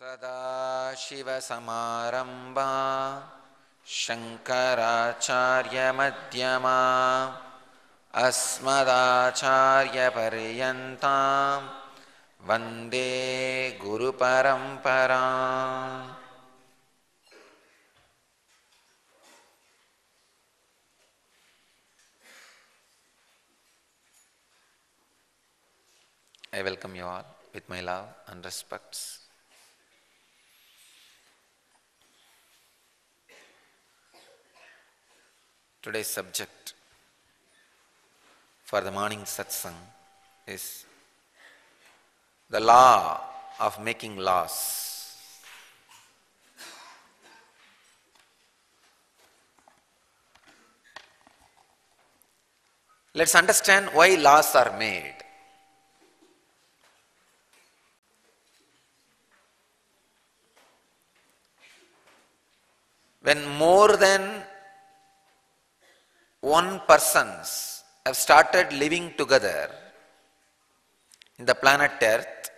सदाशिवसमारम्भा शङ्कराचार्यमध्यमा अस्मदाचार्यपर्यन्तां वन्दे गुरुपरम्पराम्. I welcome you all with my love and respects. Today's subject for the morning satsang is the law of making laws. Let's understand why laws are made. When more than one persons have started living together in the planet Earth,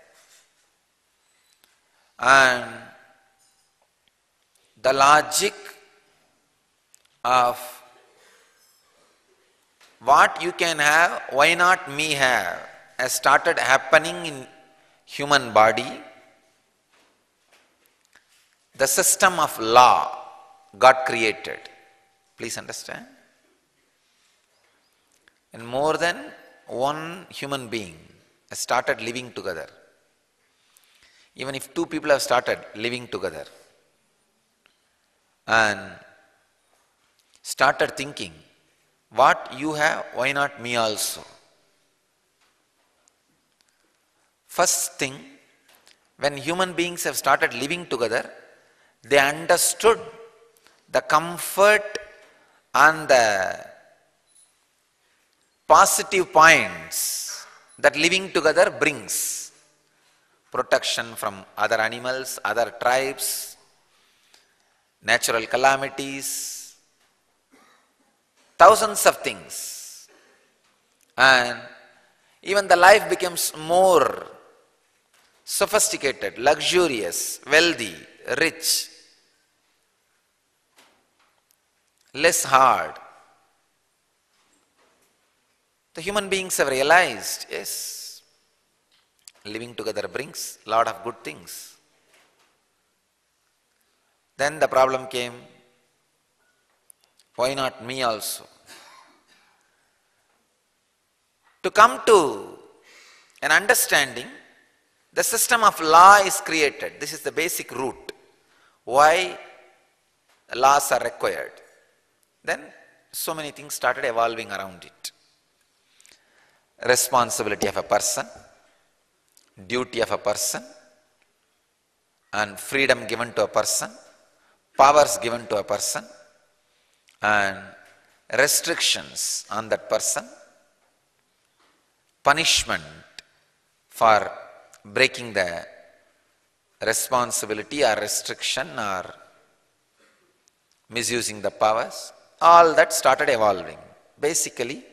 and the logic of what you can have, why not me have, has started happening in human body, the system of law got created. Please understand. And more than one human being has started living together. Even if two people have started living together and started thinking, what you have, why not me also? First thing, when human beings have started living together, they understood the comfort and the positive points that living together brings. Protection from other animals, other tribes, natural calamities, thousands of things. And even the life becomes more sophisticated, luxurious, wealthy, rich, less hard. The human beings have realized, yes, living together brings a lot of good things. Then the problem came, why not me also? To come to an understanding, the system of law is created. This is the basic root. Why laws are required? Then so many things started evolving around it. Responsibility of a person, duty of a person, and freedom given to a person, powers given to a person, and restrictions on that person, punishment for breaking the responsibility or restriction or misusing the powers. All that started evolving. Basically,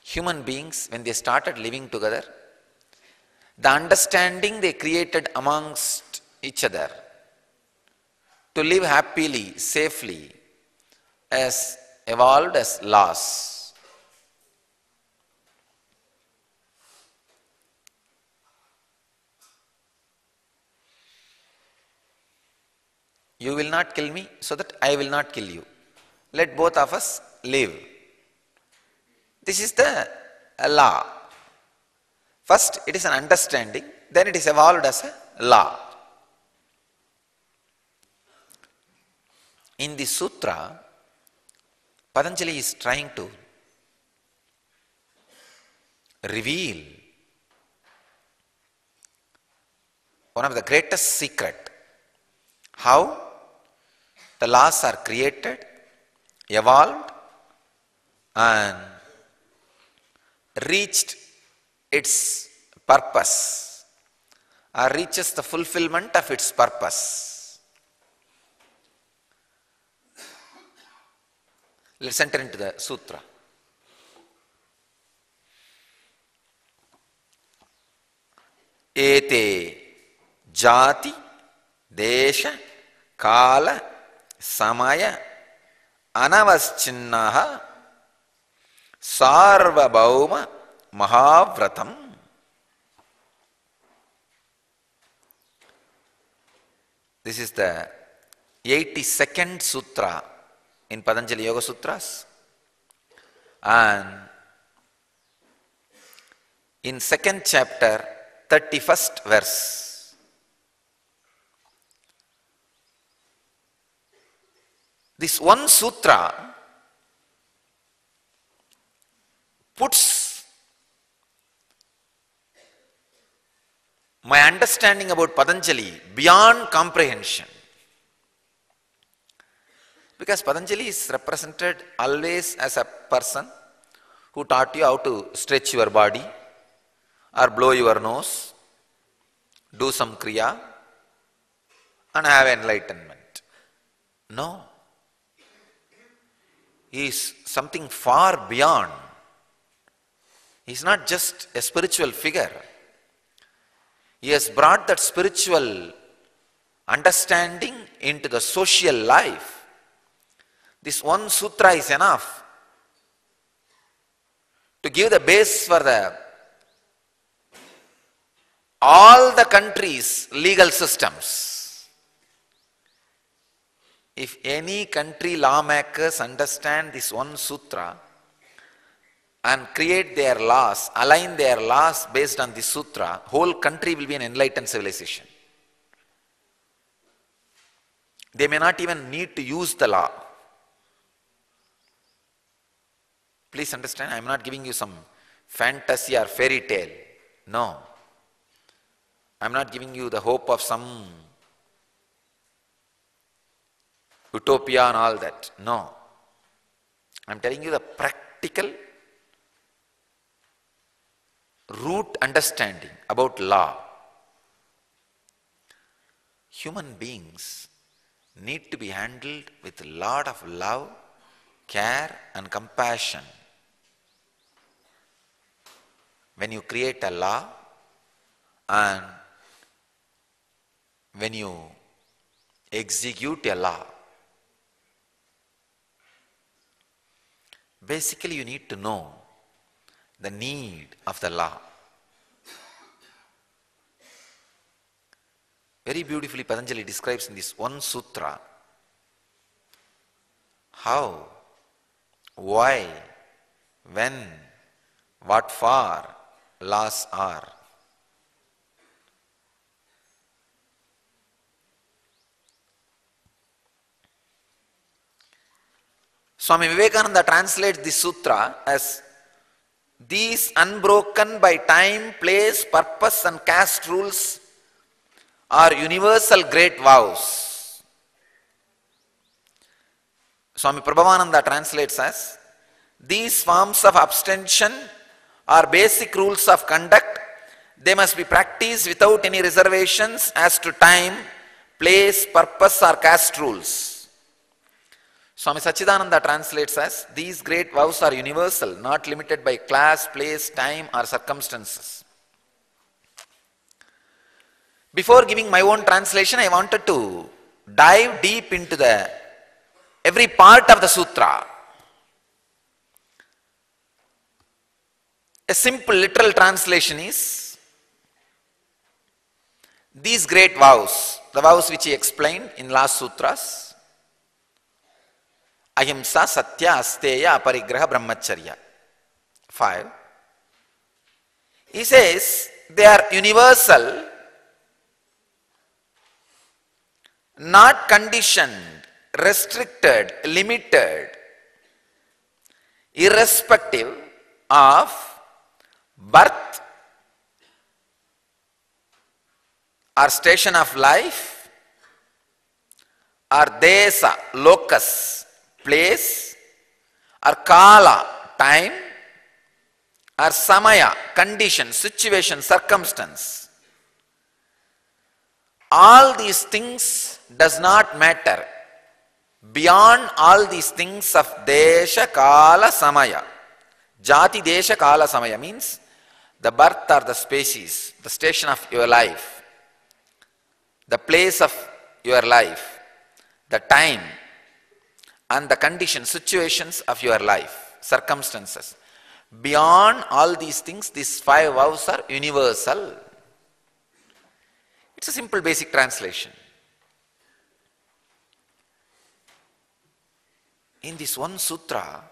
human beings, when they started living together, the understanding they created amongst each other to live happily, safely, has evolved as laws. You will not kill me, so that I will not kill you. Let both of us live. This is the law. First, it is an understanding, then it is evolved as a law. In the sutra, Patanjali is trying to reveal one of the greatest secret, how the laws are created, evolved, and reached its purpose, or reaches the fulfillment of its purpose. Let's enter into the sutra. Ete Jaati Desha, Kaala, Samaya, Anavacchinnah, Saarvabhaumah, Mahavratam. This is the 82nd sutra in Patanjali Yoga Sutras, and in 2nd chapter, 31st verse, this one sutra puts my understanding about Patanjali beyond comprehension. Because Patanjali is represented always as a person who taught you how to stretch your body or blow your nose, do some kriya and have enlightenment. No. He is something far beyond. He is not just a spiritual figure. He has brought that spiritual understanding into the social life. This one sutra is enough to give the base for all the countries' legal systems. If any country lawmakers understand this one sutra and create their laws, align their laws based on this sutra, whole country will be an enlightened civilization. They may not even need to use the law. Please understand, I am not giving you some fantasy or fairy tale. No. I am not giving you the hope of some utopia and all that. No. I am telling you the practical root understanding about law. Human beings need to be handled with a lot of love, care and compassion. When you create a law and when you execute a law, basically you need to know the need of the law. Very beautifully Patanjali describes in this one sutra how, why, when, what for laws are. Swami Vivekananda translates this sutra as these unbroken by time, place, purpose and caste rules are universal great vows. Swami Prabhavananda translates as these forms of abstention are basic rules of conduct. They must be practiced without any reservations as to time, place, purpose or caste rules. Swami Sachidananda translates as these great vows are universal, not limited by class, place, time or circumstances. Before giving my own translation, I wanted to dive deep into every part of the sutra. A simple literal translation is these great vows, the vows which he explained in last sutras, ahimsa, satya, asteya, aparigrahah, brahmacharya. 5. He says they are universal, not conditioned, restricted, limited, irrespective of birth or station of life or Desha, locus, place or Kaala, time or Samaya, condition, situation, circumstance. All these things does not matter. Beyond all these things of Desha, Kaala, Samaya. Jaati, Desha, Kaala, Samaya means the birth or the species, the station of your life, the place of your life, the time and the conditions, situations of your life, circumstances. Beyond all these things, these 5 vows are universal. It's a simple basic translation. In this one sutra,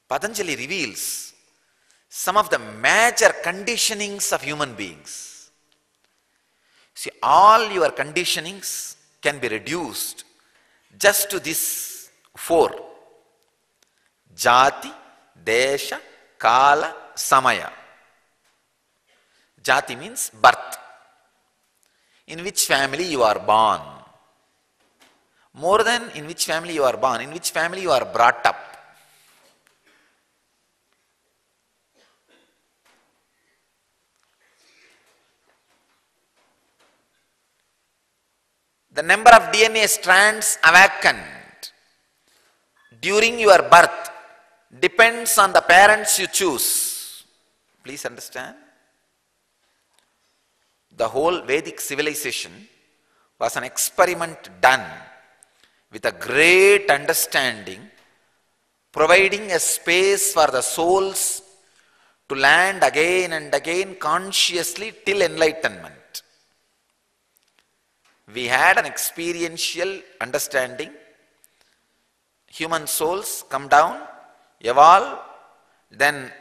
Patanjali reveals some of the major conditionings of human beings. See, all your conditionings can be reduced just to this 4. Jaati, Desha, Kaala, Samaya. Jaati means birth. In which family you are born. More than in which family you are born, in which family you are brought up. The number of DNA strands awakened during your birth depends on the parents you choose. Please understand. The whole Vedic civilization was an experiment done with a great understanding, providing a space for the souls to land again and again consciously till enlightenment. We had an experiential understanding. Human souls come down, evolve, then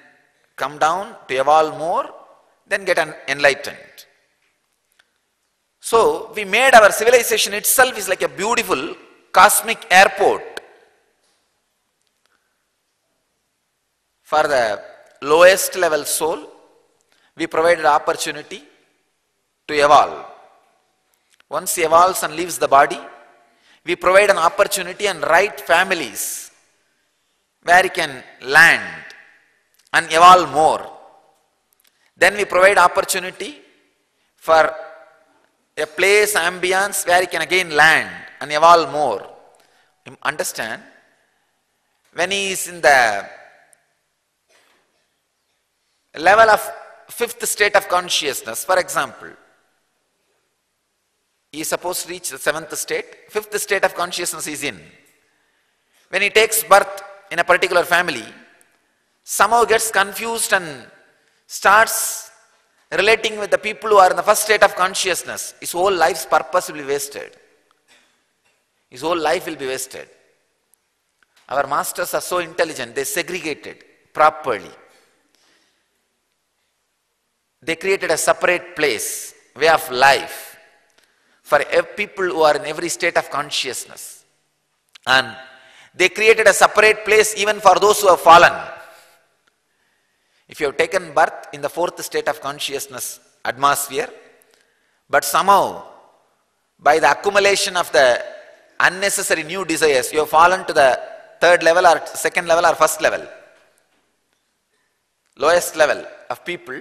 come down to evolve more, then get enlightened. So we made our civilization itself is like a beautiful cosmic airport for the lowest level soul. We provided opportunity to evolve. Once he evolves and leaves the body, we provide an opportunity and right families where he can land and evolve more. Then we provide opportunity for a place, ambience where he can again land and evolve more. You understand? When he is in the level of 5th state of consciousness, for example, he is supposed to reach the 7th state, 5th state of consciousness is in. When he takes birth in a particular family, somehow gets confused and starts relating with the people who are in the 1st state of consciousness. His whole life's purpose will be wasted. His whole life will be wasted. Our masters are so intelligent, they segregated properly. They created a separate place, way of life, for people who are in every state of consciousness. And they created a separate place even for those who have fallen. If you have taken birth in the 4th state of consciousness atmosphere, but somehow by the accumulation of the unnecessary new desires, you have fallen to the 3rd level or 2nd level or 1st level, lowest level of people,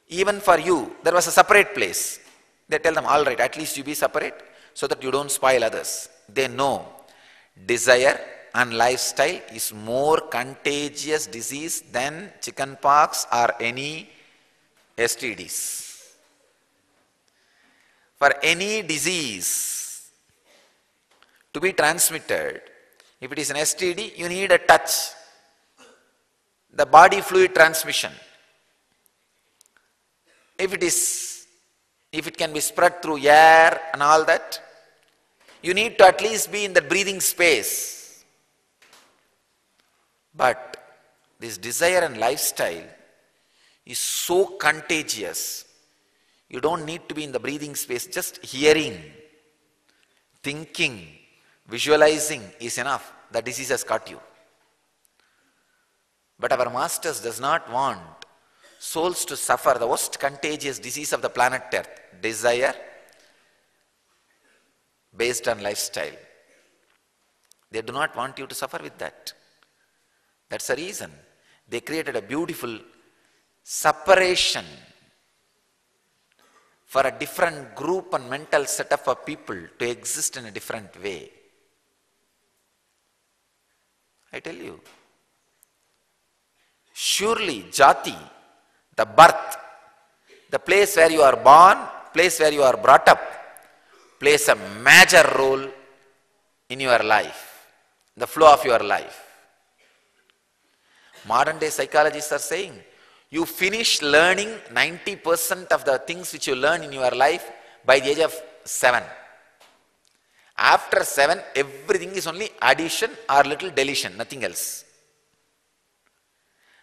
even for you, there was a separate place. They tell them, all right, at least you be separate so that you don't spoil others. They know desire and lifestyle is more contagious disease than chickenpox or any STDs. For any disease to be transmitted, if it is an STD, you need a touch, the body fluid transmission. If it can be spread through air and all that, you need to at least be in the breathing space. But this desire and lifestyle is so contagious. You don't need to be in the breathing space. Just hearing, thinking, visualizing is enough. The disease has caught you. But our masters does not want souls to suffer the most contagious disease of the planet Earth, desire based on lifestyle. They do not want you to suffer with that. That's the reason they created a beautiful separation for a different group and mental setup of people to exist in a different way. I tell you, surely Jaati, the birth, the place where you are born, place where you are brought up, plays a major role in your life, the flow of your life. Modern day psychologists are saying, you finish learning 90% of the things which you learn in your life by the age of 7. After 7, everything is only addition or little deletion, nothing else.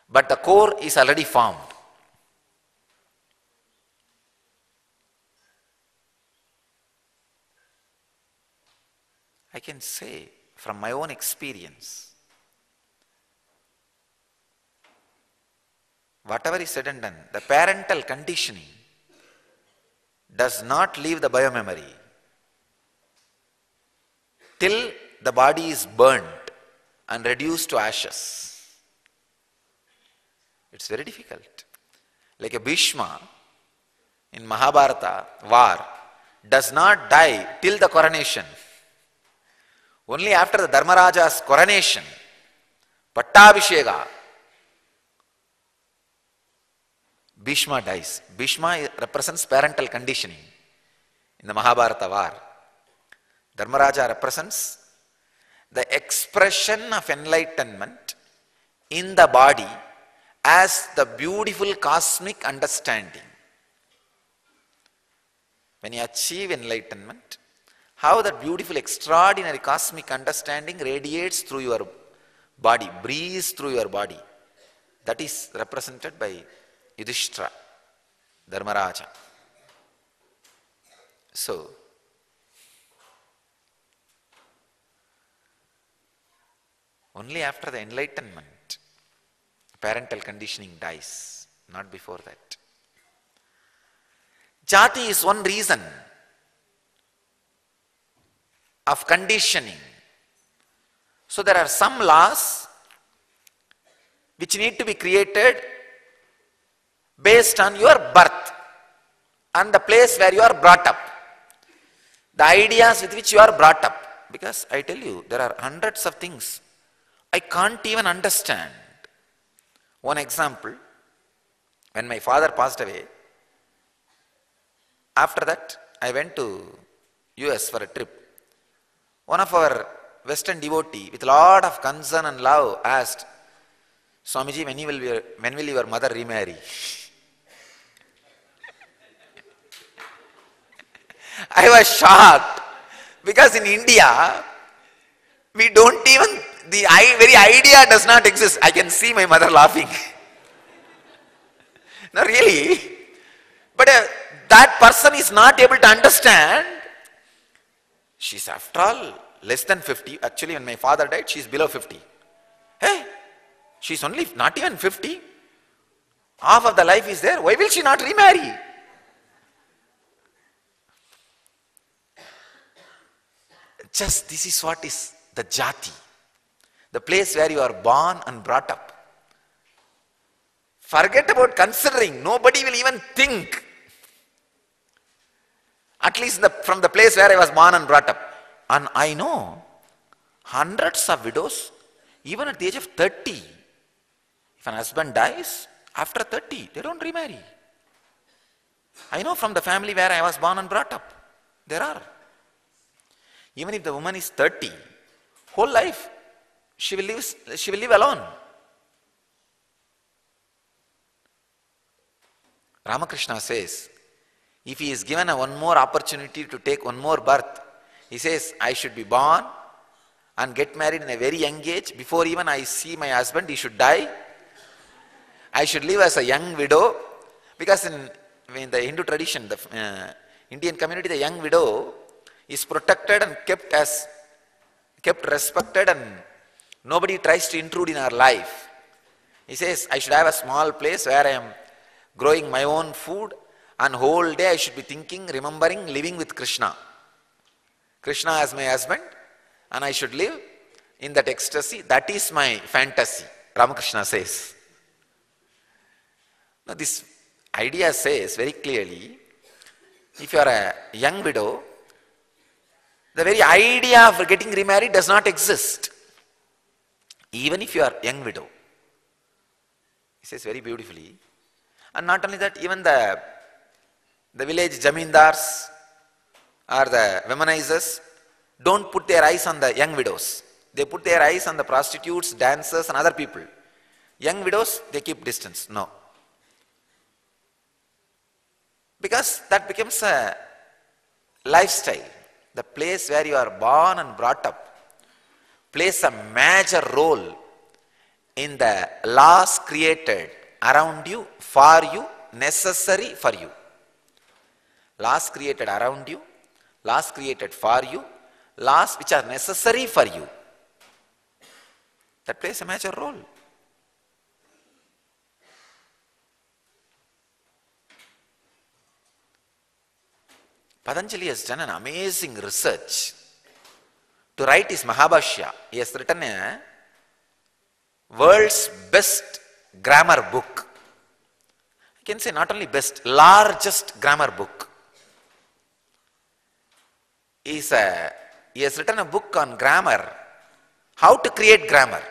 But the core is already formed. I can say from my own experience, whatever is said and done, the parental conditioning does not leave the biomemory till the body is burnt and reduced to ashes. It's very difficult. Like a Bhishma in Mahabharata war does not die till the coronation. Only after the Dharmaraja's coronation, Pattabhisheka, Bhishma dies. Bhishma represents parental conditioning in the Mahabharata war. Dharmaraja represents the expression of enlightenment in the body as the beautiful cosmic understanding. When you achieve enlightenment, how that beautiful, extraordinary cosmic understanding radiates through your body, breathes through your body. That is represented by Yudhishthira, Dharmaraja. So, only after the enlightenment, parental conditioning dies, not before that. Jaati is one reason of conditioning. So there are some laws which need to be created based on your birth and the place where you are brought up, the ideas with which you are brought up. Because I tell you, there are hundreds of things I can't even understand. One example, when my father passed away, after that I went to US for a trip. One of our Western devotee with a lot of concern and love asked, Swamiji, when will your mother remarry? I was shocked because in India, we don't even, the very idea does not exist. I can see my mother laughing. No, really. But that person is not able to understand. She's after all less than 50. Actually, when my father died, she's below 50. Hey, she's only not even 50. Half of the life is there. Why will she not remarry? Just this is what is the Jaati, the place where you are born and brought up. Forget about considering. Nobody will even think. At least from the place where I was born and brought up. And I know hundreds of widows, even at the age of 30, if an husband dies, after 30, they don't remarry. I know from the family where I was born and brought up. There are. Even if the woman is 30, whole life, she will live alone. Ramakrishna says, if he is given one more opportunity to take one more birth, he says, I should be born and get married in a very young age. Before even I see my husband, he should die. I should live as a young widow. Because in the Hindu tradition, the Indian community, the young widow is protected and kept respected, and nobody tries to intrude in our life. He says, I should have a small place where I am growing my own food, and whole day I should be thinking, remembering, living with Krishna. Krishna as my husband, and I should live in that ecstasy. That is my fantasy, Ramakrishna says. Now this idea says very clearly, if you are a young widow, the very idea of getting remarried does not exist. Even if you are a young widow. He says very beautifully. And not only that, even the the village jamindars or the womanizers don't put their eyes on the young widows. They put their eyes on the prostitutes, dancers and other people. Young widows, they keep distance. No. Because that becomes a lifestyle. The place where you are born and brought up plays a major role in the laws created around you, for you, necessary for you. Laws created around you, laws created for you, laws which are necessary for you. That plays a major role. Patanjali has done an amazing research to write his Mahabhashya. He has written a world's best grammar book. I can say not only best, largest grammar book. He has written a book on grammar, how to create grammar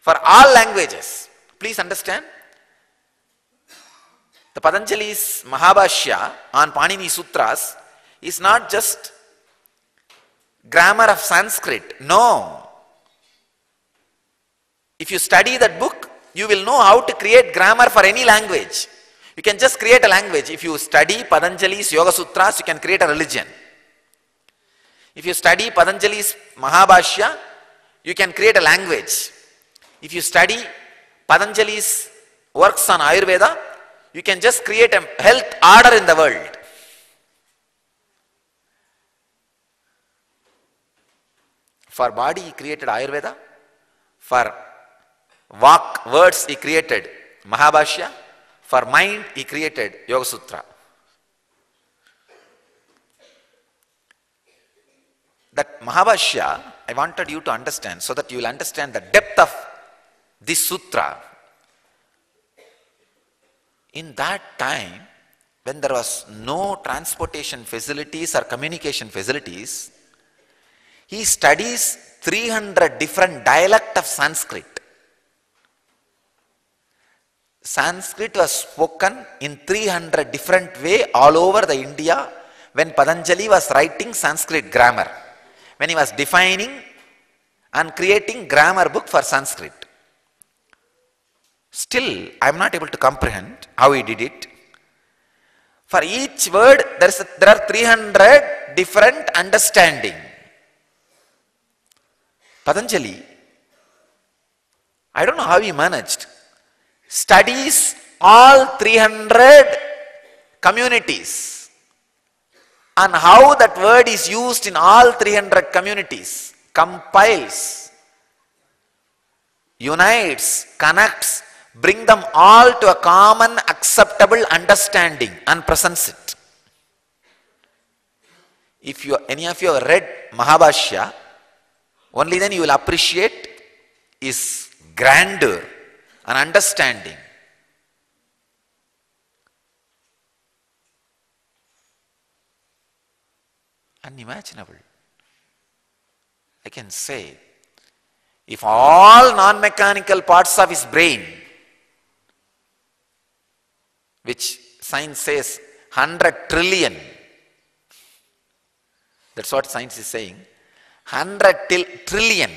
for all languages. Please understand, the Patanjali's Mahabhashya on Paanini Sutras is not just grammar of Sanskrit. No. If you study that book, you will know how to create grammar for any language. You can just create a language. If you study Patanjali's Yoga Sutras, you can create a religion. If you study Patanjali's Mahabhashya, you can create a language. If you study Patanjali's works on Ayurveda, you can just create a health order in the world. For body, he created Ayurveda. For vaak, words, he created Mahabhashya. For mind, he created Yoga Sutra. That Mahabhashya, I wanted you to understand so that you will understand the depth of this sutra. In that time, when there was no transportation facilities or communication facilities, he studies 300 different dialects of Sanskrit. Sanskrit was spoken in 300 different ways all over the India when Patanjali was writing Sanskrit grammar, when he was defining and creating grammar book for Sanskrit. Still, I am not able to comprehend how he did it. For each word, there are 300 different understanding. Patanjali, I don't know how he managed, studies all 300 communities and how that word is used in all 300 communities, compiles, unites, connects, bring them all to a common acceptable understanding and presents it. If any of you have read Mahabhashya, only then you will appreciate his grandeur and understanding. Unimaginable. I can say, if all non-mechanical parts of his brain, which science says 100 trillion, that's what science is saying, 100 trillion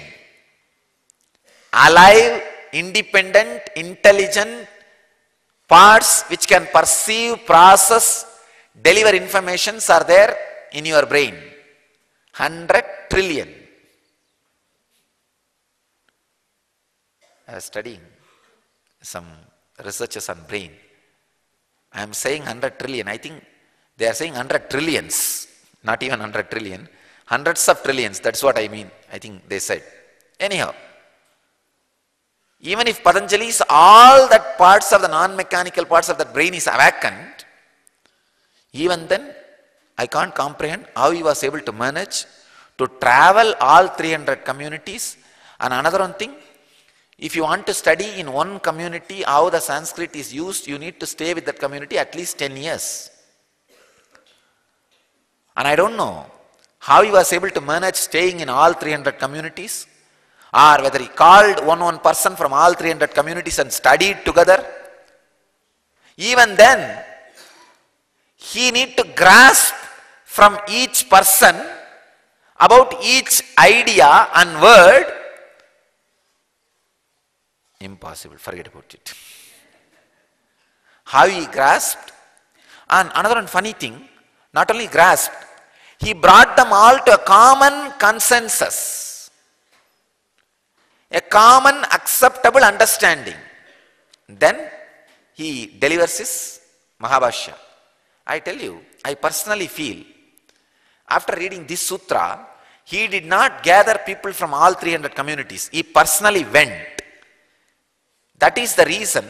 alive, independent, intelligent parts which can perceive, process, deliver informations are there in your brain. 100 trillion. I was studying some researchers on brain. I am saying 100 trillion. I think they are saying 100 trillions, not even 100 trillion. Hundreds of trillions, that's what I mean. I think they said. Anyhow, even if Patanjali's all that parts of the non-mechanical parts of the brain is awakened, even then I can't comprehend how he was able to manage to travel all 300 communities. And another one thing, if you want to study in one community how the Sanskrit is used, you need to stay with that community at least 10 years. And I don't know how he was able to manage staying in all 300 communities, or whether he called one person from all 300 communities and studied together. Even then, he need to grasp from each person about each idea and word. Impossible, forget about it. How he grasped, and another one funny thing, not only grasped, he brought them all to a common consensus, a common acceptable understanding. Then he delivers his Mahabhashya. I tell you, I personally feel, after reading this sutra, he did not gather people from all 300 communities. He personally went. That is the reason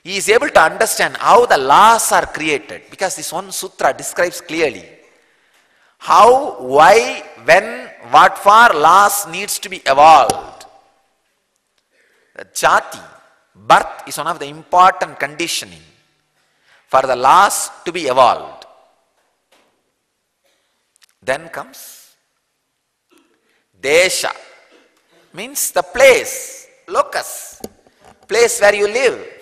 he is able to understand how the laws are created, because this one sutra describes clearly how, why, when, what for laws needs to be evolved. The Jaati, birth, is one of the important conditioning for the laws to be evolved. Then comes Desha, means the place, locus, place where you live.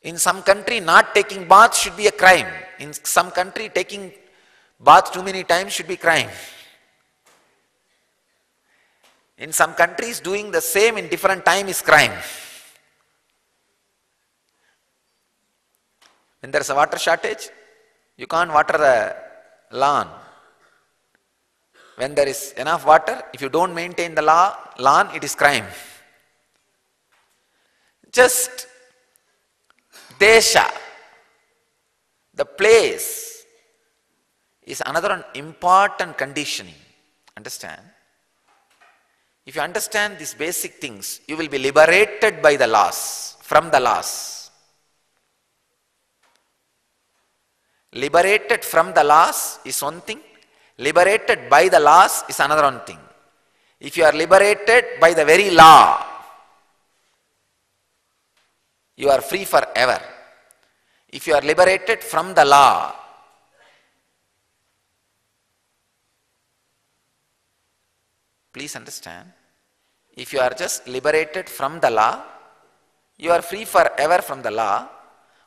In some country, not taking bath should be a crime. In some country, taking bath too many times should be crime. In some countries, doing the same in different time is crime. When there is a water shortage, you can't water the lawn. When there is enough water, if you don't maintain the lawn, it is crime. Just Desha, the place, is another important conditioning. Understand? If you understand these basic things, you will be liberated by the laws, from the laws. Liberated from the laws is one thing. Liberated by the laws is another one thing. If you are liberated by the very law, you are free forever. If you are liberated from the law, please understand, if you are just liberated from the law, you are free forever from the law.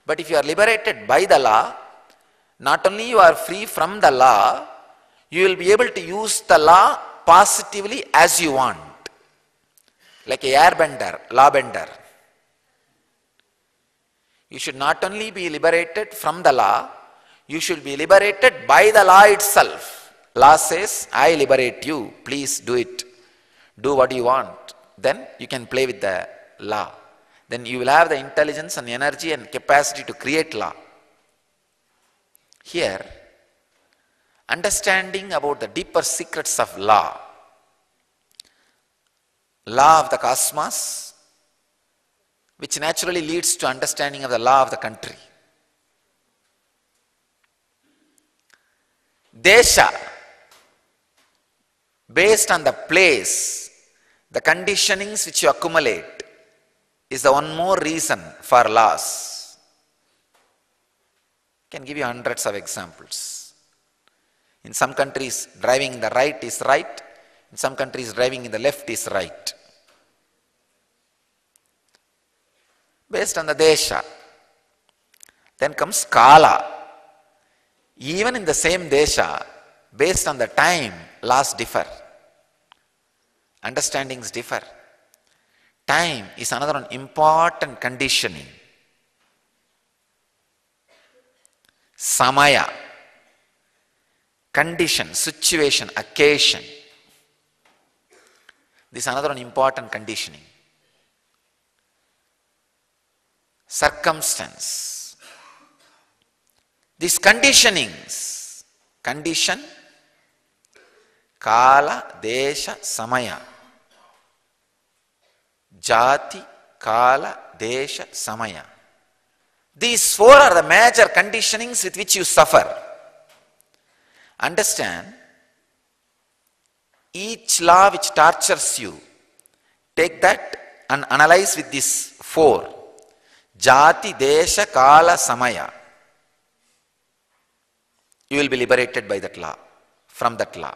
But if you are liberated by the law, not only you are free from the law, you will be able to use the law positively as you want. Like a airbender, lawbender. You should not only be liberated from the law, you should be liberated by the law itself. Law says, I liberate you, please do it. Do what you want. Then you can play with the law. Then you will have the intelligence and energy and capacity to create law. Here, understanding about the deeper secrets of law of the cosmos, which naturally leads to understanding of the law of the country. Desha, based on the place, the conditionings which you accumulate, is the one more reason for laws. I can give you hundreds of examples. In some countries, driving in the right is right. In some countries, driving in the left is right. Based on the Desha. Then comes Kaala. Even in the same Desha, based on the time, laws differ. Understandings differ. Time is another one important conditioning. Samaya, condition, situation, occasion. This is another one important conditioning. Circumstance. These conditionings, condition, Kaala, Desha, Samaya. Jaati, Kaala, Desha, Samaya. These four are the major conditionings with which you suffer. Understand, each law which tortures you, take that and analyze with these four. Jaati, Desha, Kaala, Samaya. You will be liberated by that law, from that law.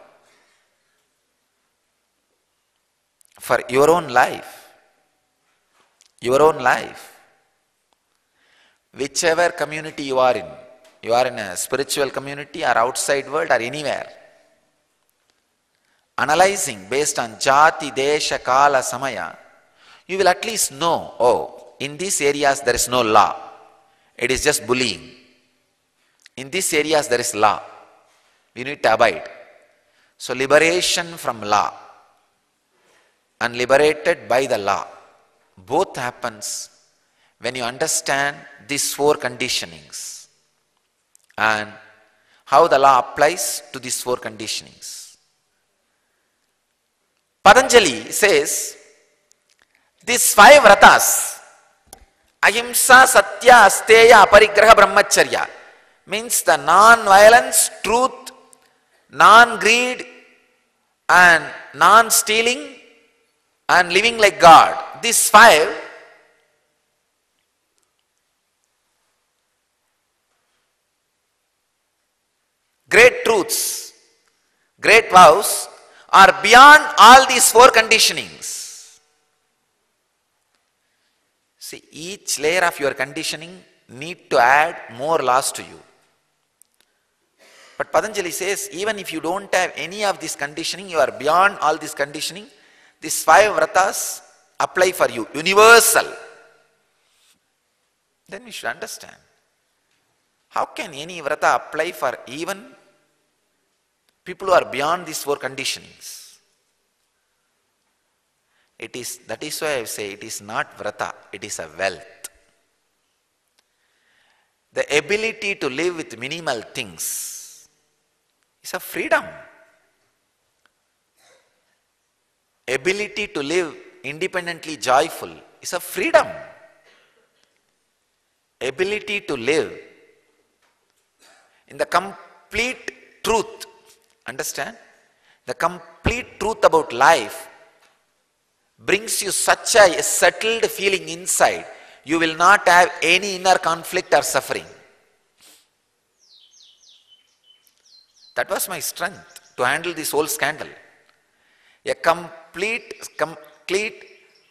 For your own life, whichever community you are in a spiritual community or outside world or anywhere, analyzing based on Jaati, Desha, Kaala, Samaya, you will at least know, oh, in these areas there is no law. It is just bullying. In these areas there is law. We need to abide. So liberation from law and liberated by the law, both happens when you understand these four conditionings and how the law applies to these four conditionings. Patanjali says, these five vratas, ahimsa, satya, asteya, aparigrahah, brahmacharya, means the non-violence, truth, non-greed and non-stealing and living like God. These five great truths, great vows are beyond all these four conditionings. See, each layer of your conditioning need to add more laws to you. But Patanjali says, even if you don't have any of this conditioning, you are beyond all this conditioning, these five vratas apply for you, universal. Then we should understand, how can any vrata apply for even people who are beyond these four conditionings? That is why I say it is not vrata, it is a wealth. The ability to live with minimal things is a freedom. Ability to live independently joyful is a freedom. Ability to live in the complete truth, understand? The complete truth about life brings you such a settled feeling inside, you will not have any inner conflict or suffering. That was my strength to handle this whole scandal. A complete,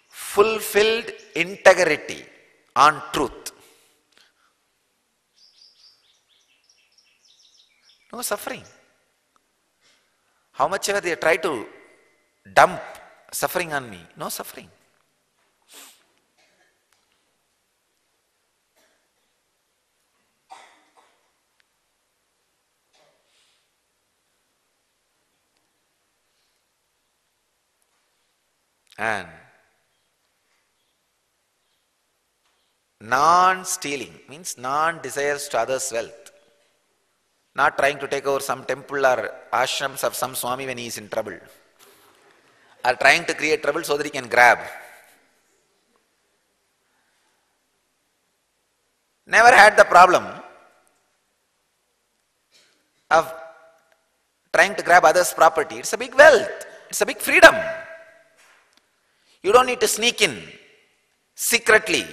fulfilled integrity on truth. No suffering. How much ever they try to dump suffering on me, no suffering. And non-stealing means non-desires to others' wealth. Not trying to take over some temple or ashrams of some Swami when he is in trouble. Or trying to create trouble so that he can grab. Never had the problem of trying to grab others' property. It's a big wealth. It's a big freedom. You don't need to sneak in secretly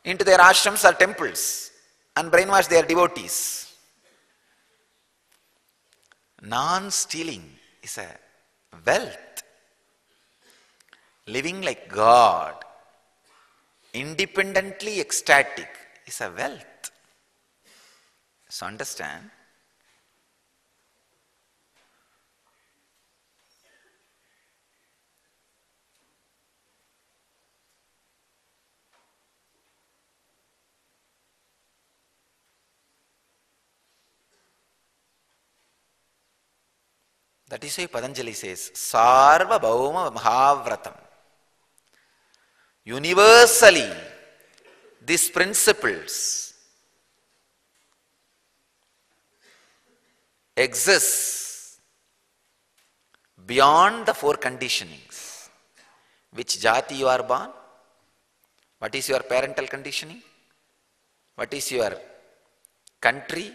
into their ashrams or temples and brainwash their devotees. Non-stealing is a wealth. Living like God, independently ecstatic, is a wealth. So understand, that is why Patanjali says, Saarvabhaumah Mahavratam. Universally, these principles exist beyond the four conditionings. Which Jaati you are born? What is your parental conditioning? What is your country?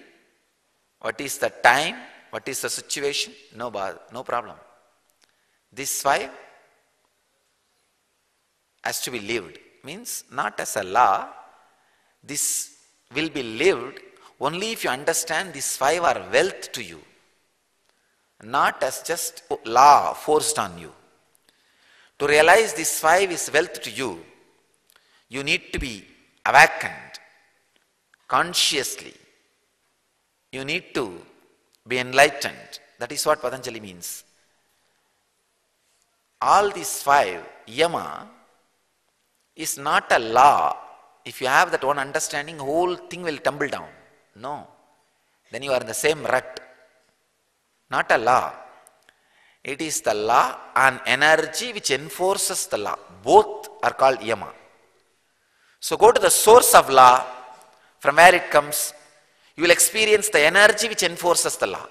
What is the time? What is the situation? No problem. These five has to be lived. Means not as a law. This will be lived only if you understand these five are wealth to you. Not as just law forced on you. To realize this five is wealth to you, you need to be awakened consciously. You need to be enlightened. That is what Patanjali means. All these 5, Yama, is not a law. If you have that one understanding, whole thing will tumble down. No. Then you are in the same rut. Not a law. It is the law and energy which enforces the law. Both are called Yama. So go to the source of law, from where it comes. You will experience the energy which enforces the law.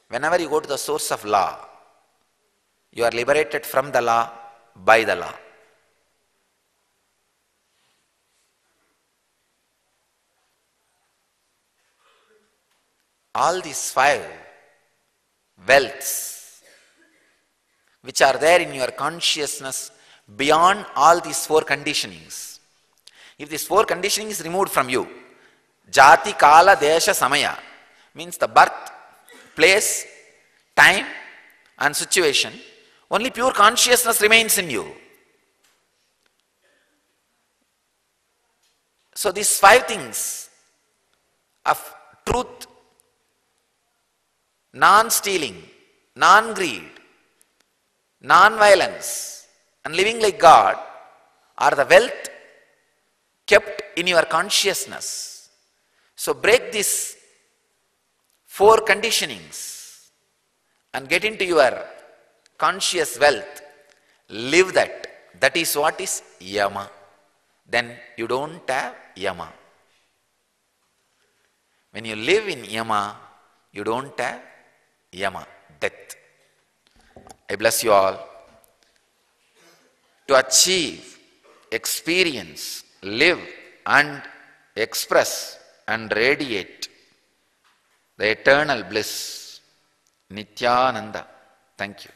Whenever you go to the source of law, you are liberated from the law by the law. All these 5 wealths which are there in your consciousness beyond all these 4 conditionings. If this 4 conditioning is removed from you, Jaati, Kaala, Desha, Samaya, means the birth, place, time and situation, only pure consciousness remains in you. So these 5 things of truth, non-stealing, non-greed, non-violence and living like God are the wealth kept in your consciousness. So break these 4 conditionings and get into your conscious wealth. Live that. That is what is Yama. Then you don't have Yama. When you live in Yama, you don't have Yama, death. I bless you all to achieve, experience, live and express and radiate the eternal bliss. Nithyananda. Thank you.